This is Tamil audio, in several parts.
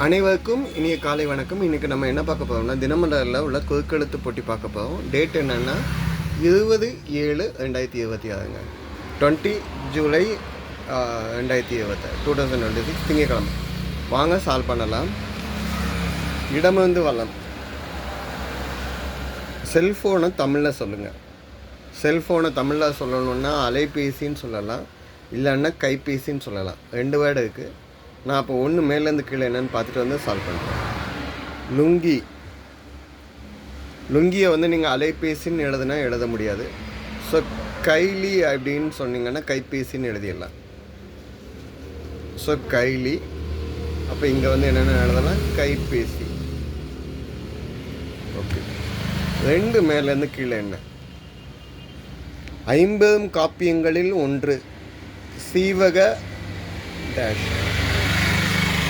அனைவருக்கும் இனிய காலை வணக்கம். இன்றைக்கி நம்ம என்ன பார்க்க போகிறோம்னா, தினமலரில் உள்ள குறுக்கெழுத்து போட்டி பார்க்க போகிறோம். டேட் என்னென்னா 20/7/2026ங்க. 20 ஜூலை 2026 திங்கக்கிழமை. வாங்க சால்வ் பண்ணலாம். இடமிருந்து வளம். செல்ஃபோனை தமிழில் சொல்லுங்கள். செல்ஃபோனை தமிழில் சொல்லணுன்னா அலைபேசின்னு சொல்லலாம், இல்லைன்னா கைபேசின்னு சொல்லலாம். 2 வேர்டு இருக்குது. நான் இப்போ ஒன்று மேலேருந்து கீழே என்னென்னு பார்த்துட்டு வந்து சால்வ் பண்ணுறேன். லுங்கியை வந்து நீங்கள் அலைபேசின்னு எழுதுனா எழுத முடியாது. ஸோ கைலி அப்படின்னு சொன்னீங்கன்னா கைபேசின்னு எழுதிடலாம். ஸோ கைலி. அப்போ இங்கே வந்து என்னென்ன எழுதலாம், கைபேசி. ஓகே. 2 மேலேருந்து கீழே என்ன, 50 காப்பியங்களில் ஒன்று சீவக டேஷ்.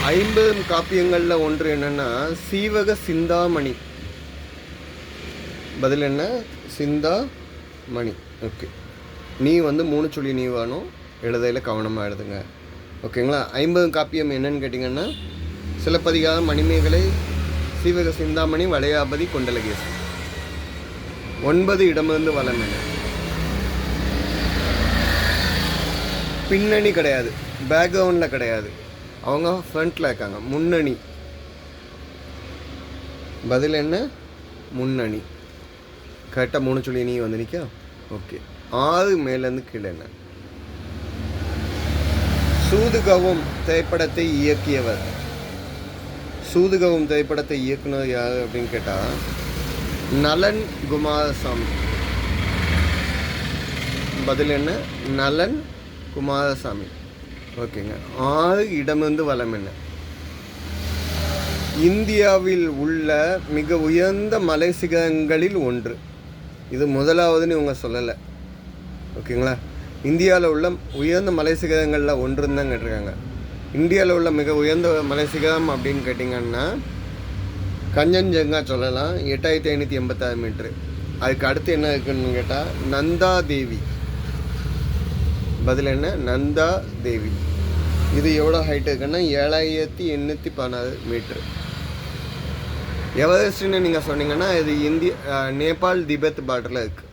50 காப்பியங்களில் ஒன்று என்னென்னா சீவக சிந்தாமணி. பதில் என்ன, சிந்தாமணி. ஓகே. நீ வந்து 3 சுழி நீ வேணும், எழுதையில் கவனமாக எழுதுங்க. ஓகேங்களா. 50 காப்பியம் என்னன்னு கேட்டிங்கன்னா சிலப்பதிகாரம், மணிமேகலை, சீவக சிந்தாமணி, வளையாபதி, கொண்டலகேசி. 9 இடமிருந்து வலம் என்ன. பின்னணி கிடையாது, பேக்ரவுண்டில் கிடையாது, அவங்க ஃப்ரண்ட்டில் இருக்காங்க, முன்னணி. பதில் என்ன, முன்னணி. கரெக்டாக 3 சுழி நீ வந்து நிற்க. ஓகே. 6 மேலேருந்து கீழே என்ன. சூதுகவும் திரைப்படத்தை இயக்கியவர். சூதுகவும் திரைப்படத்தை இயக்குனர் யார் அப்படின்னு கேட்டால் நலன் குமாரசாமி. பதில் என்ன, நலன் குமாரசாமி. ஓகேங்க. 6 இடமிருந்து வலம் என்ன. இந்தியாவில் உள்ள மிக உயர்ந்த மலை சிகரங்களில் ஒன்று. இது முதலாவதுன்னு இவங்க சொல்லலை. ஓகேங்களா. இந்தியாவில் உள்ள உயர்ந்த மலை சிகரங்களில் ஒன்றுன்னு தான் கேட்டிருக்காங்க. இந்தியாவில் உள்ள மிக உயர்ந்த மலை சிகரம் அப்படின்னு கேட்டிங்கன்னா கஞ்சன்ஜங்கா சொல்லலாம், 8586 மீட்ரு. அதுக்கு அடுத்து என்ன இருக்குன்னு கேட்டால் நந்தா தேவி. பதில் என்ன, நந்தா தேவி. இது எவ்வளோ ஹைட் இருக்குன்னா 7816 மீட்ரு. எவரெஸ்ட்னு நீங்கள் சொன்னீங்கன்னா இது நேபாள் திபெத் பார்டரில் இருக்குது.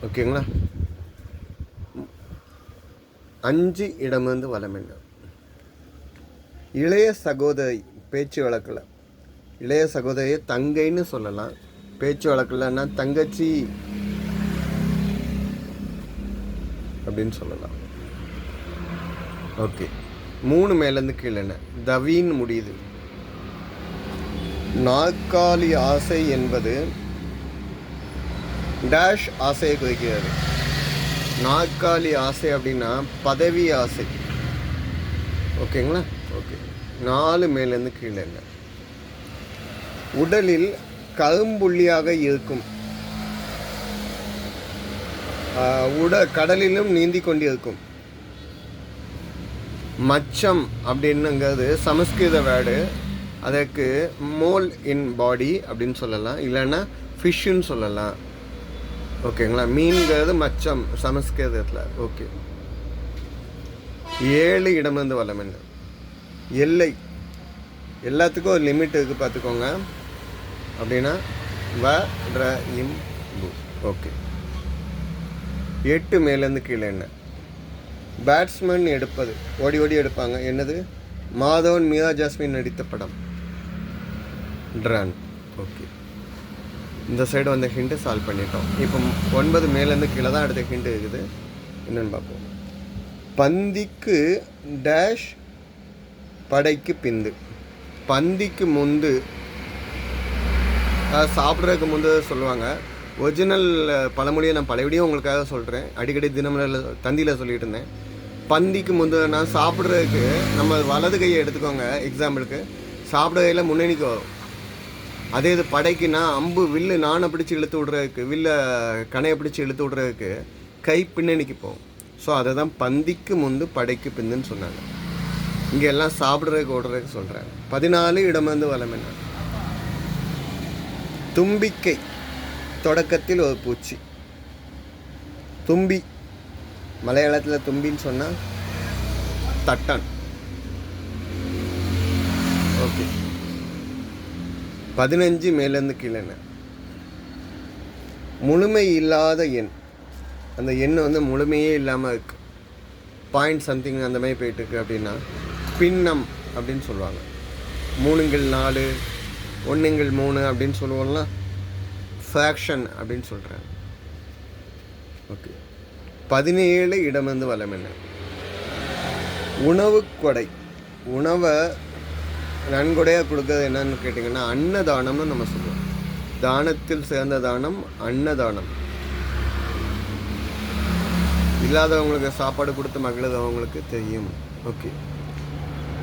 ஓகேங்களா. 5 இடமிருந்து வலம் என்ன. இளைய சகோதரி பேச்சு வழக்கில். இளைய சகோதரியை தங்கைன்னு சொல்லலாம், பேச்சு வழக்கில்னா தங்கச்சி அப்படின்னு சொல்லலாம். ஓகே. 3 மேலேருந்து கீழே என்ன. தவீன் முடியுது. நாற்காலி ஆசை என்பது டேஷ் ஆசையை குறிக்கிறது. நாற்காலி ஆசை அப்படின்னா பதவி ஆசை. ஓகேங்களா. ஓகே. 4 மேலேருந்து கீழே என்ன. உடலில் கரும்புள்ளியாக இருக்கும். கடலிலும் நீந்தி கொண்டு இருக்கும். மச்சம் அப்படின்னுங்கிறது சமஸ்கிருத வேர்டு. அதற்கு மோல் இன் பாடி அப்படின்னு சொல்லலாம், இல்லைன்னா ஃபிஷ்ஷுன்னு சொல்லலாம். ஓகேங்களா. மீன்கிறது மச்சம் சமஸ்கிருதத்தில். ஓகே. 7 இடமிருந்து வலம் என்ன. எல்லை. எல்லாத்துக்கும் ஒரு லிமிட் இருக்குது, பார்த்துக்கோங்க. அப்படின்னா ஓகே. 8 மேலேருந்து கீழே என்ன. பேட்ஸ்மேன் எடுப்பது, ஓடி ஓடி எடுப்பாங்க. என்னது, மாதவன் மீரா ஜாஸ்மின் நடித்த படம் ட்ரான். ஓகே. இந்த சைடு வந்த ஹிண்ட்டு சால்வ் பண்ணிட்டோம். இப்போ 9 மேலேருந்து கீழே தான் அடுத்த ஹிண்ட் இருக்குது. என்னென்னு பார்ப்போம். பந்திக்கு டேஷ் படைக்கு பிந்து. பந்திக்கு முந்து, சாப்பிட்றதுக்கு முந்து சொல்லுவாங்க. ஒரிஜினல் பழமொழியை நான் பழையபடியும் உங்களுக்காக சொல்கிறேன். அடிக்கடி தினமலரில் தந்தியில் சொல்லிட்டு இருந்தேன். பந்திக்கு முந்து நான் சாப்பிட்றதுக்கு நம்ம வலது கையை எடுத்துக்கோங்க. எக்ஸாம்பிளுக்கு சாப்பிட்ற கையில் முன்னணிக்கு வரும். அதே இது படைக்குன்னா அம்பு வில்லு நானை பிடிச்சி இழுத்து விட்றதுக்கு, வில்ல கனையை பிடிச்சி இழுத்து விட்றதுக்கு கை பின்னணிக்கு போகும். ஸோ அதை தான் பந்திக்கு முந்து படைக்கு பிந்துன்னு சொன்னாங்க. இங்கே எல்லாம் சாப்பிட்றதுக்கு ஓடுறதுக்கு சொல்கிறேன். 14 இடமிருந்து வலம் என்ன. தும்பிக்கை தொடக்கத்தில் ஒரு பூச்சி. தும்பி, மலையாளத்தில் தும்பின்னு சொன்னால் தட்டன். ஓகே. ஓகே. 15 மேலேருந்து கீழே என்ன? முழுமை இல்லாத எண். அந்த எண் வந்து முழுமையே இல்லாமல் இருக்கு, பாயிண்ட் சம்திங் அந்த மாதிரி போயிட்டுருக்கு அப்படின்னா பின்னம் அப்படின்னு சொல்லுவாங்க. 3x4, 1x3 அப்படின்னு சொல்லுவோம்ல, ஃப்ராக்ஷன் அப்படின்னு சொல்கிறாங்க. ஓகே. 17 இடமிருந்து வலம் என்ன? உணவு கொடை. உணவை நன்கொடையாக கொடுக்கறது என்னன்னு கேட்டிங்கன்னா அன்னதானம்னு நம்ம சொல்லுவோம். தானத்தில் சேர்ந்த தானம் அன்னதானம். இல்லாதவங்களுக்கு சாப்பாடு கொடுத்து மகளது அவங்களுக்கு தெரியும். ஓகே.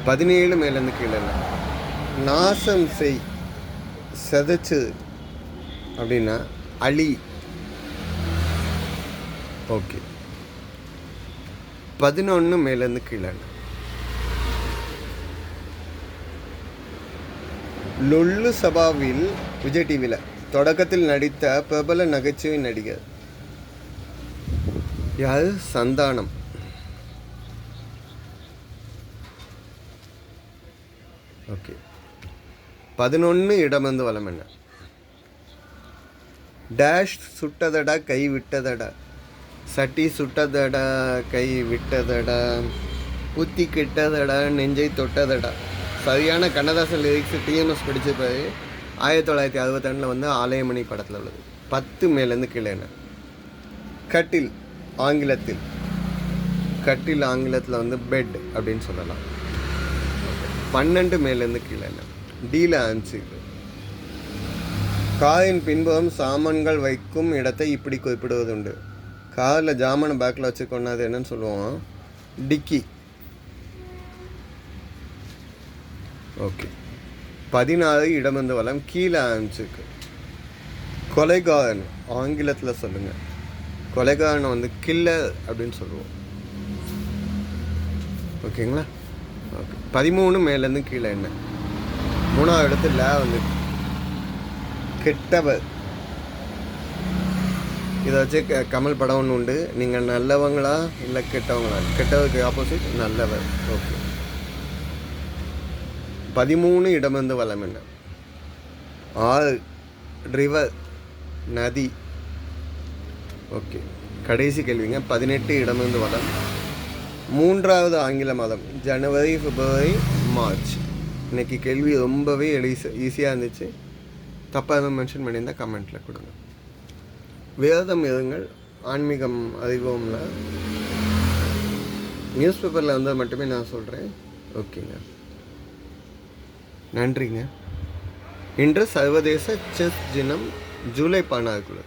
17 மேலேருந்து கீழே என்ன? நாசம் செய், செதைச்சு அப்படின்னா அழி. ஓகே. 11 மேலேருந்து கீழே என்ன? லொல்லு சபாவில் விஜய் டிவியில் தொடக்கத்தில் நடித்த பிரபல நகைச்சுவை நடிகர் யாரு? சந்தானம். ஓகே. 11 இடமிருந்து வலம் என்ன? டேஷ் சுட்டதடா கை விட்டதடா, சட்டி சுட்டதடா கை விட்டதடா, புத்தி கிட்டதடா நெஞ்சை தொட்டதடா. சரியான கண்ணதாசன் லிரிக்ஸ் டிஎம்எஸ் படிச்சிருப்பாரு. 1962 வந்து ஆலயமணி படத்தில் உள்ளது. 10 மேலேருந்து கீழே என்ன? கட்டில். ஆங்கிலத்தில் கட்டில் ஆங்கிலத்தில் வந்து பெட் அப்படின்னு சொல்லலாம். 12 மேலேருந்து கீழே என்ன? டீல ஆன்சர். காரின் பின்புறம் சாமான்கள் வைக்கும் இடத்தை இப்படி குறிப்பிடுவதுண்டு. காரில் ஜாமான் பேக்கில் வச்சுக்கொண்டா அது என்னன்னு சொல்லுவோம்? டிக்கி. ஓகே. 16 இடமிருந்து வலம் கீழே ஆன்சருக்கு. கொலைகாரன் ஆங்கிலத்தில் சொல்லுங்கள். கொலைகாரனை வந்து கில்லர் அப்படின்னு சொல்லுவோம். ஓகேங்களா? ஓகே. 13 மேலேருந்து கீழே என்ன? 3ஆவது இடத்துல வந்து கெட்டவர். இதை வச்சு கமல் படம் ஒன்று உண்டு. நீங்கள் நல்லவங்களா இல்லை கெட்டவங்களா? கெட்டவருக்கு ஆப்போசிட் நல்லவர். ஓகே. 13 இடமிருந்து வலம் என்ன? ஆறு. ரிவர், நதி. ஓகே. கடைசி கேள்விங்க. 18 இடமிருந்து வலம் 3வது ஆங்கில மாதம் ஜனவரி, பிப்ரவரி, மார்ச். இன்றைக்கி கேள்வி ரொம்பவே ஈஸியாக இருந்துச்சு. தப்பாக எதுவும் மென்ஷன் பண்ணியிருந்தால் கமெண்ட்டில் கொடுங்க. வேதம் இருங்கள், ஆன்மீகம் அறிவோம்ல நியூஸ் பேப்பரில் வந்தால் மட்டுமே நான் சொல்கிறேன். ஓகேங்க, நன்றிங்க. இன்று சர்வதேச செஸ் தினம். ஜூலை 16.